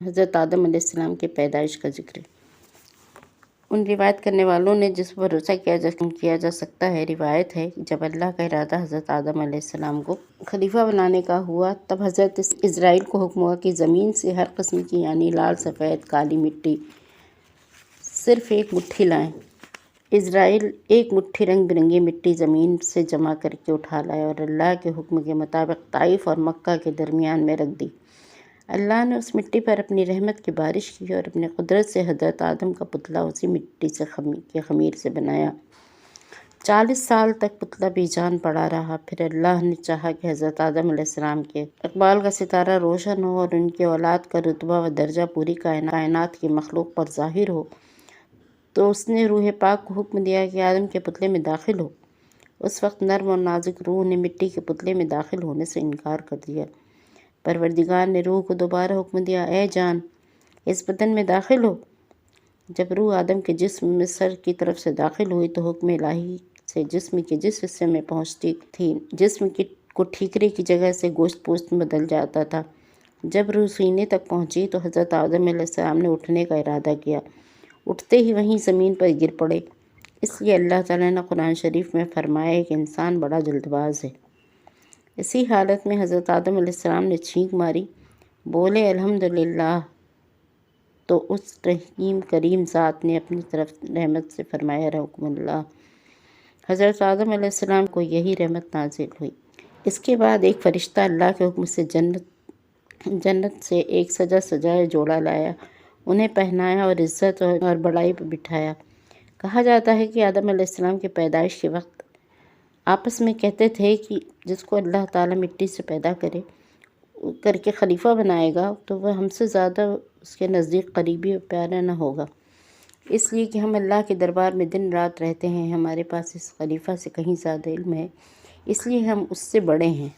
حضرت آدم علیہ السلام کی پیدائش کا ذکر۔ ان روایت کرنے والوں نے جس پر بھروسہ کیا جا سکتا ہے، روایت ہے کہ جب اللہ کا ارادہ حضرت آدم علیہ السلام کو خلیفہ بنانے کا ہوا، تب حضرت اسرائیل کو حکم ہوا کہ زمین سے ہر قسم کی یعنی لال، سفید، کالی مٹی صرف ایک مٹھی لائیں۔ اسرائیل ایک مٹھی رنگ برنگی مٹی زمین سے جمع کر کے اٹھا لائے اور اللہ کے حکم کے مطابق طائف اور مکہ کے درمیان میں رکھ دی۔ اللہ نے اس مٹی پر اپنی رحمت کی بارش کی اور اپنی قدرت سے حضرت آدم کا پتلا اسی مٹی کے خمیر سے بنایا۔ 40 سال تک پتلا بے جان پڑا رہا۔ پھر اللہ نے چاہا کہ حضرت آدم علیہ السلام کے اقبال کا ستارہ روشن ہو اور ان کے اولاد کا رتبہ و درجہ پوری کائنات کی مخلوق پر ظاہر ہو، تو اس نے روح پاک کو حکم دیا کہ آدم کے پتلے میں داخل ہو۔ اس وقت نرم اور نازک روح نے مٹی کے پتلے میں داخل ہونے سے انکار کر دیا۔ پروردگار نے روح کو دوبارہ حکم دیا، اے جان، اس بدن میں داخل ہو۔ جب روح آدم کے جسم میں سر کی طرف سے داخل ہوئی تو حکم الہی سے جسم کے جس حصے میں پہنچتی تھی، جسم کو ٹھیکرے کی جگہ سے گوشت پوست میں بدل جاتا تھا۔ جب روح سینے تک پہنچی تو حضرت آدم علیہ السلام نے اٹھنے کا ارادہ کیا۔ اٹھتے ہی وہیں زمین پر گر پڑے۔ اس لیے اللہ تعالیٰ نے قرآن شریف میں فرمایا ہے کہ انسان بڑا جلد باز ہے۔ اسی حالت میں حضرت آدم علیہ السلام نے چھینک ماری، بولے الحمدللہ، تو اس رحیم کریم ذات نے اپنی طرف رحمت سے فرمایا رحمکم اللہ۔ حضرت آدم علیہ السلام کو یہی رحمت نازل ہوئی۔ اس کے بعد ایک فرشتہ اللہ کے حکم سے جنت سے ایک سجائے جوڑا لایا، انہیں پہنایا اور عزت اور بڑائی پر بٹھایا۔ کہا جاتا ہے کہ آدم علیہ السلام کی پیدائش کے وقت آپس میں کہتے تھے کہ جس کو اللہ تعالیٰ مٹی سے پیدا کر کے خلیفہ بنائے گا تو وہ ہم سے زیادہ اس کے نزدیک قریبی اور پیارا نہ ہوگا، اس لیے کہ ہم اللہ کے دربار میں دن رات رہتے ہیں، ہمارے پاس اس خلیفہ سے کہیں زیادہ علم ہے، اس لیے ہم اس سے بڑے ہیں۔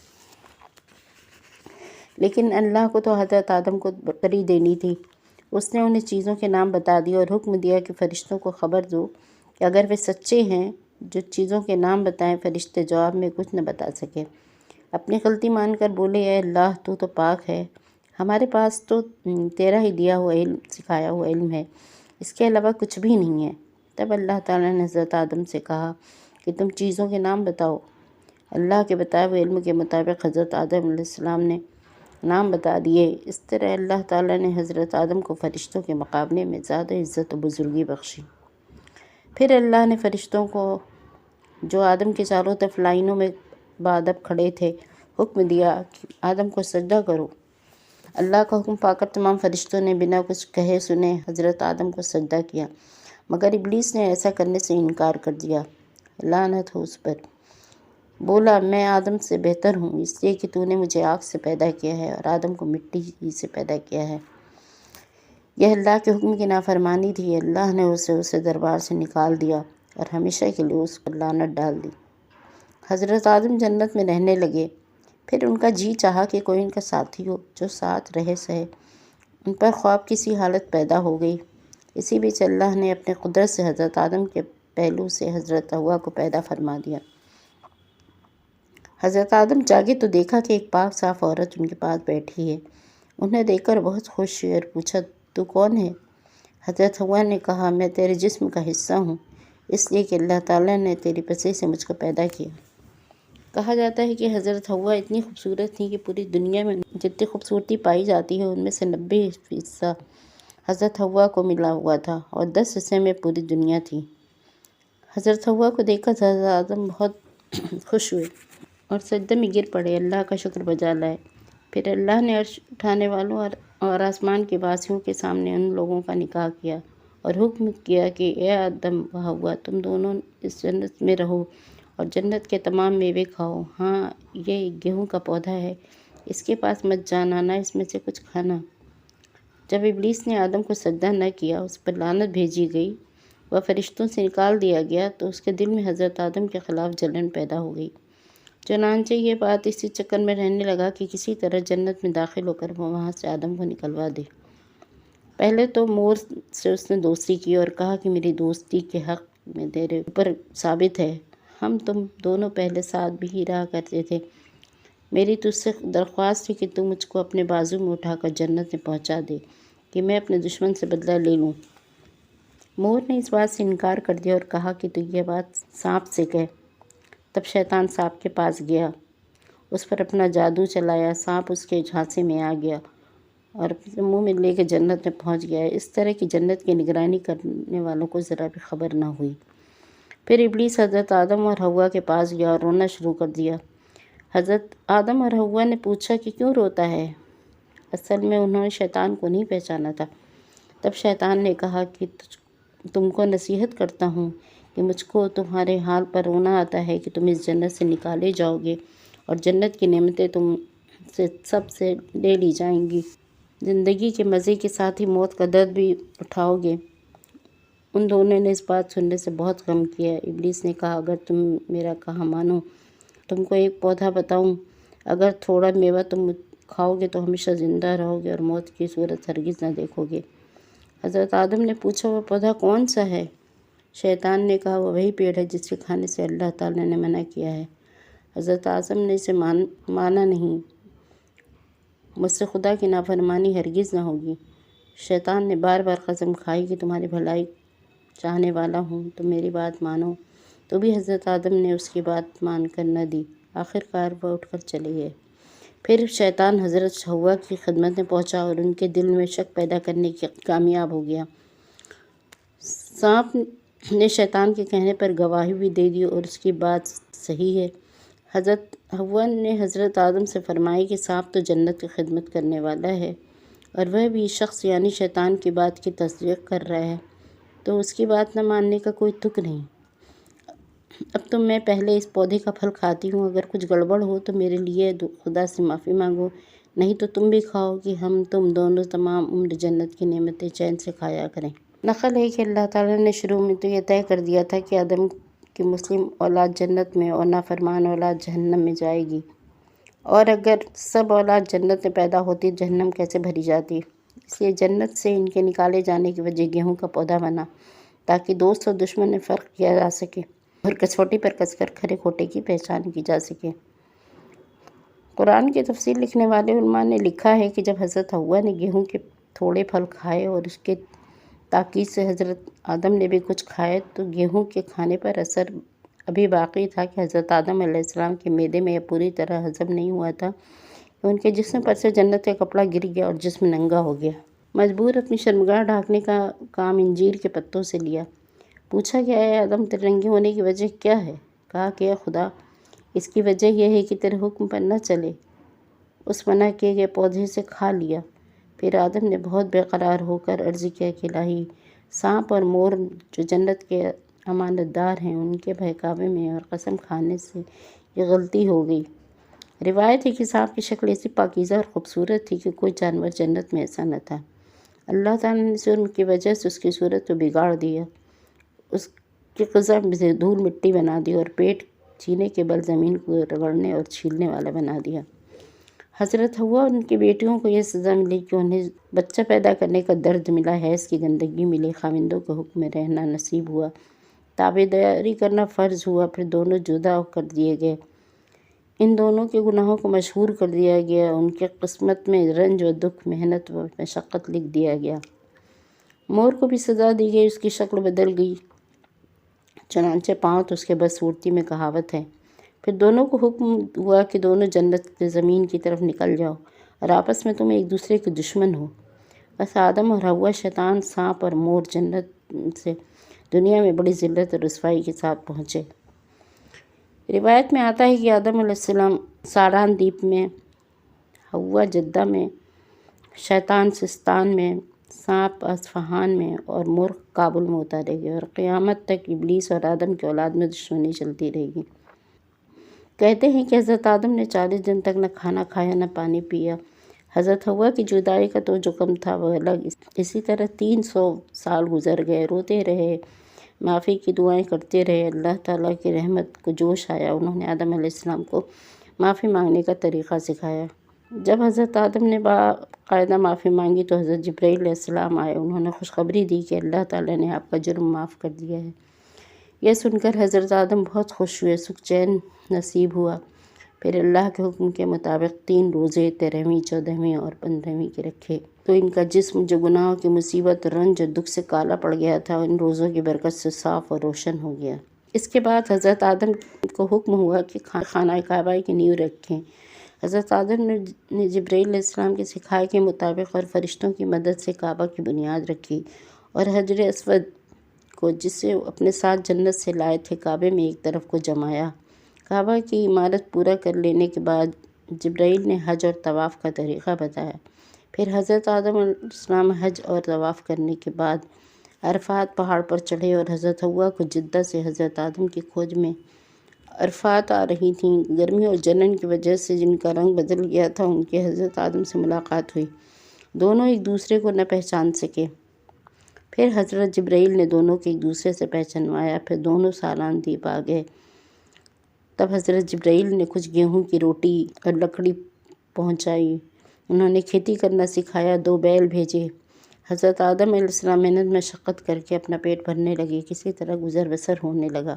لیکن اللہ کو تو حضرت آدم کو برتری دینی تھی۔ اس نے انہیں چیزوں کے نام بتا دیے اور حکم دیا کہ فرشتوں کو خبر دو کہ اگر وہ سچے ہیں جو چیزوں کے نام بتائیں۔ فرشتے جواب میں کچھ نہ بتا سکے۔ اپنی غلطی مان کر بولے، اے اللہ، تو پاک ہے، ہمارے پاس تو تیرا ہی دیا ہوا علم، سکھایا ہوا علم ہے، اس کے علاوہ کچھ بھی نہیں ہے۔ تب اللہ تعالیٰ نے حضرت آدم سے کہا کہ تم چیزوں کے نام بتاؤ۔ اللہ کے بتائے ہوئے علم کے مطابق حضرت آدم علیہ السلام نے نام بتا دیے۔ اس طرح اللہ تعالیٰ نے حضرت آدم کو فرشتوں کے مقابلے میں زیادہ عزت و بزرگی بخشی۔ پھر اللہ نے فرشتوں کو، جو آدم کے چاروں طرف لائنوں میں بادب کھڑے تھے، حکم دیا کہ آدم کو سجدہ کرو۔ اللہ کا حکم پا کر تمام فرشتوں نے بنا کچھ کہے سنے حضرت آدم کو سجدہ کیا، مگر ابلیس نے ایسا کرنے سے انکار کر دیا، لعنت ہو اس پر۔ بولا، میں آدم سے بہتر ہوں، اس لیے کہ تو نے مجھے آگ سے پیدا کیا ہے اور آدم کو مٹی ہی سے پیدا کیا ہے۔ یہ اللہ کے حکم کی نافرمانی تھی۔ اللہ نے اسے دربار سے نکال دیا اور ہمیشہ کے لیے اس پر لعنت ڈال دی۔ حضرت آدم جنت میں رہنے لگے۔ پھر ان کا جی چاہا کہ کوئی ان کا ساتھی ہو جو ساتھ رہ سہے۔ ان پر خواب کسی حالت پیدا ہو گئی۔ اسی بیچ اللہ نے اپنے قدرت سے حضرت آدم کے پہلو سے حضرت حوا کو پیدا فرما دیا۔ حضرت آدم جاگے تو دیکھا کہ ایک پاک صاف عورت ان کے پاس بیٹھی ہے۔ انہیں دیکھ کر بہت خوش ہوئے اور پوچھا، تو کون ہے؟ حضرت حوا نے کہا، میں تیرے جسم کا حصہ ہوں، اس لیے کہ اللہ تعالیٰ نے تیری پسے سے مجھ کو پیدا کیا۔ کہا جاتا ہے کہ حضرت حوا اتنی خوبصورت تھیں کہ پوری دنیا میں جتنی خوبصورتی پائی جاتی ہے ان میں سے 90% حضرت حوا کو ملا ہوا تھا اور 10 حصے میں پوری دنیا تھی۔ حضرت حوا کو دیکھ کر حضرت آدم بہت خوش ہوئے اور سجدے میں گر پڑے، اللہ کا شکر بجا لائے۔ پھر اللہ نے عرش اٹھانے والوں اور آسمان کے واسیوں کے سامنے ان لوگوں کا نکاح کیا اور حکم کیا کہ اے آدم و حوا، تم دونوں اس جنت میں رہو اور جنت کے تمام میوے کھاؤ۔ ہاں، یہ گیہوں کا پودا ہے، اس کے پاس مت جانا، نہ اس میں سے کچھ کھانا۔ جب ابلیس نے آدم کو سجدہ نہ کیا، اس پر لعنت بھیجی گئی، وہ فرشتوں سے نکال دیا گیا، تو اس کے دل میں حضرت آدم کے خلاف جلن پیدا ہو گئی۔ چنانچہ یہ بات اسی چکر میں رہنے لگا کہ کسی طرح جنت میں داخل ہو کر وہ وہاں سے آدم کو نکلوا دے۔ پہلے تو مور سے اس نے دوستی کی اور کہا کہ میری دوستی کے حق میں تیرے اوپر ثابت ہے، ہم تم دونوں پہلے ساتھ بھی ہی رہا کرتے تھے، میری تجھ سے درخواست ہے کہ تو مجھ کو اپنے بازو میں اٹھا کر جنت میں پہنچا دے، کہ میں اپنے دشمن سے بدلہ لے لوں۔ مور نے اس بات سے انکار کر دیا اور کہا کہ تو یہ بات سانپ سے کہہ۔ تب شیطان سانپ کے پاس گیا، اس پر اپنا جادو چلایا، سانپ اس کے جھانسے میں آ گیا اور اپنے منہ میں لے کے جنت میں پہنچ گیا۔ اس طرح کی جنت کی نگرانی کرنے والوں کو ذرا بھی خبر نہ ہوئی۔ پھر ابلیس حضرت آدم اور حوا کے پاس گیا اور رونا شروع کر دیا۔ حضرت آدم اور حوا نے پوچھا کہ کیوں روتا ہے؟ اصل میں انہوں نے شیطان کو نہیں پہچانا تھا۔ تب شیطان نے کہا کہ تم کو نصیحت کرتا ہوں کہ مجھ کو تمہارے حال پر رونا آتا ہے کہ تم اس جنت سے نکالے جاؤ گے اور جنت کی نعمتیں تم سے سب سے لے لی جائیں گی۔ زندگی کے مزے کے ساتھ ہی موت کا درد بھی اٹھاؤ گے۔ ان دونوں نے اس بات سننے سے بہت غم کیا۔ ابلیس نے کہا اگر تم میرا کہا مانو، تم کو ایک پودا بتاؤں، اگر تھوڑا میوہ تم کھاؤ گے تو ہمیشہ زندہ رہو گے اور موت کی صورت ہرگز نہ دیکھو گے۔ حضرت آدم نے پوچھا وہ پودا کون سا ہے؟ شیطان نے کہا وہ وہی پیڑ ہے جس کے کھانے سے اللہ تعالیٰ نے منع کیا ہے۔ حضرت آدم نے اسے مانا نہیں۔ مجھ سے خدا کی نافرمانی ہرگز نہ ہوگی۔ شیطان نے بار بار قسم کھائی کہ تمہاری بھلائی چاہنے والا ہوں، تم میری بات مانو، تو بھی حضرت آدم نے اس کی بات مان کر نہ دی۔ آخرکار وہ اٹھ کر چلے گئے۔ پھر شیطان حضرت حوا کی خدمت میں پہنچا اور ان کے دل میں شک پیدا کرنے کی کامیاب ہو گیا۔ سانپ نے شیطان کے کہنے پر گواہی بھی دے دی اور اس کی بات صحیح ہے۔ حضرت حوا نے حضرت آدم سے فرمایا کہ سانپ تو جنت کی خدمت کرنے والا ہے اور وہ بھی شخص یعنی شیطان کی بات کی تصدیق کر رہا ہے، تو اس کی بات نہ ماننے کا کوئی تک نہیں۔ اب تو میں پہلے اس پودے کا پھل کھاتی ہوں، اگر کچھ گڑبڑ ہو تو میرے لیے خدا سے معافی مانگو، نہیں تو تم بھی کھاؤ کہ ہم تم دونوں تمام عمر جنت کی نعمتیں چین سے کھایا کریں۔ نقل ہے کہ اللہ تعالیٰ نے شروع میں تو یہ طے کر دیا تھا کہ آدم کی مسلم اولاد جنت میں اور نافرمان اولاد جہنم میں جائے گی، اور اگر سب اولاد جنت میں پیدا ہوتی جہنم کیسے بھری جاتی؟ اس لیے جنت سے ان کے نکالے جانے کی وجہ گیہوں کا پودا بنا، تاکہ دوست اور دشمن میں فرق کیا جا سکے اور کسوٹی پر کس کر کھرے کھوٹے کی پہچان کی جا سکے۔ قرآن کی تفسیر لکھنے والے علماء نے لکھا ہے کہ جب حضرت حوا نے گیہوں کے تھوڑے پھل کھائے اور اس کے تاکید سے حضرت آدم نے بھی کچھ کھائے تو گیہوں کے کھانے پر اثر ابھی باقی تھا کہ حضرت آدم علیہ السلام کے معدے میں یہ پوری طرح ہضم نہیں ہوا تھا کہ ان کے جسم پر سے جنت کا کپڑا گر گیا اور جسم ننگا ہو گیا۔ مجبور اپنی شرمگاہ ڈھانکنے کا کام انجیر کے پتوں سے لیا۔ پوچھا کہ اے آدم تیرے ننگے ہونے کی وجہ کیا ہے؟ کہا کہ اے خدا، اس کی وجہ یہ ہے کہ تیرے حکم پر نہ چلے، اس منع کیے گئے پودے سے کھا لیا۔ پھر آدم نے بہت بے قرار ہو کر عرض کیا کہ الہی، سانپ اور مور جو جنت کے امانت دار ہیں ان کے بہکاوے میں اور قسم کھانے سے یہ غلطی ہو گئی۔ روایت ہے کہ سانپ کی شکل ایسی پاکیزہ اور خوبصورت تھی کہ کوئی جانور جنت میں ایسا نہ تھا۔ اللہ تعالیٰ نے جرم کی وجہ سے اس کی صورت کو بگاڑ دیا، اس کی غذا سے دھول مٹی بنا دی اور پیٹ سینے کے بل زمین کو رگڑنے اور چھیلنے والا بنا دیا۔ حضرت حوا اور ان کی بیٹیوں کو یہ سزا ملی کہ انہیں بچہ پیدا کرنے کا درد ملا، حیض کی گندگی ملی، خاوندوں کے حکم میں رہنا نصیب ہوا، تابعداری کرنا فرض ہوا، پھر دونوں جدا کر دیے گئے، ان دونوں کے گناہوں کو مشہور کر دیا گیا، ان کے قسمت میں رنج و دکھ، محنت و مشقت لکھ دیا گیا۔ مور کو بھی سزا دی گئی، اس کی شکل بدل گئی، چنانچہ پاؤں تو اس کے بس صورتی میں کہاوت ہے۔ پھر دونوں کو حکم ہوا کہ دونوں جنت کے زمین کی طرف نکل جاؤ اور آپس میں تم ایک دوسرے کے دشمن ہو۔ بس آدم اور حوا، شیطان، سانپ اور مور جنت سے دنیا میں بڑی ذلت اور رسوائی کے ساتھ پہنچے۔ روایت میں آتا ہے کہ آدم علیہ السلام ساران دیپ میں، حوا جدہ میں، شیطان سستان میں، سانپ اصفہان میں اور مور کابل میں اتارے گئے، اور قیامت تک ابلیس اور آدم کی اولاد میں دشمنی چلتی رہے گی۔ کہتے ہیں کہ حضرت آدم نے 40 دن تک نہ کھانا کھایا نہ پانی پیا۔ حضرت حوا کی جدائی کا تو جو غم تھا وہ الگ۔ اسی طرح 300 سال گزر گئے، روتے رہے، معافی کی دعائیں کرتے رہے۔ اللہ تعالیٰ کی رحمت کو جوش آیا، انہوں نے آدم علیہ السلام کو معافی مانگنے کا طریقہ سکھایا۔ جب حضرت آدم نے باقاعدہ معافی مانگی تو حضرت جبرائیل علیہ السلام آئے، انہوں نے خوشخبری دی کہ اللہ تعالیٰ نے آپ کا جرم معاف کر دیا ہے۔ یہ سن کر حضرت آدم بہت خوش ہوئے، سکھ چین نصیب ہوا۔ پھر اللہ کے حکم کے مطابق 3 روزے 13ویں 14ویں اور 15ویں کے رکھے تو ان کا جسم جو گناہوں کی مصیبت رنج اور دکھ سے کالا پڑ گیا تھا ان روزوں کی برکت سے صاف اور روشن ہو گیا۔ اس کے بعد حضرت آدم کو حکم ہوا کہ خانہ کعبہ کی نیو رکھیں۔ حضرت آدم نے جبرائیل علیہ السلام کے سکھائے کے مطابق اور فرشتوں کی مدد سے کعبہ کی بنیاد رکھی اور حجر اسود کو جسے اپنے ساتھ جنت سے لائے تھے کعبے میں ایک طرف کو جمایا۔ کعبہ کی عمارت پورا کر لینے کے بعد جبرائیل نے حج اور طواف کا طریقہ بتایا۔ پھر حضرت آدم علیہ السلام حج اور طواف کرنے کے بعد عرفات پہاڑ پر چڑھے اور حضرت حوا کو جدہ سے حضرت آدم کی کھوج میں عرفات آ رہی تھیں۔ گرمی اور جنن کی وجہ سے جن کا رنگ بدل گیا تھا ان کی حضرت آدم سے ملاقات ہوئی۔ دونوں ایک دوسرے کو نہ پہچان سکے۔ پھر حضرت جبرائیل نے دونوں کو ایک دوسرے سے پہچانوایا۔ پھر دونوں سالان دیپ آ گئے۔ تب حضرت جبرائیل نے کچھ گیہوں کی روٹی اور لکڑی پہنچائی۔ انہوں نے کھیتی کرنا سکھایا، 2 بیل بھیجے۔ حضرت آدم علیہ السلام محنت مشقت کر کے اپنا پیٹ بھرنے لگے، کسی طرح گزر بسر ہونے لگا۔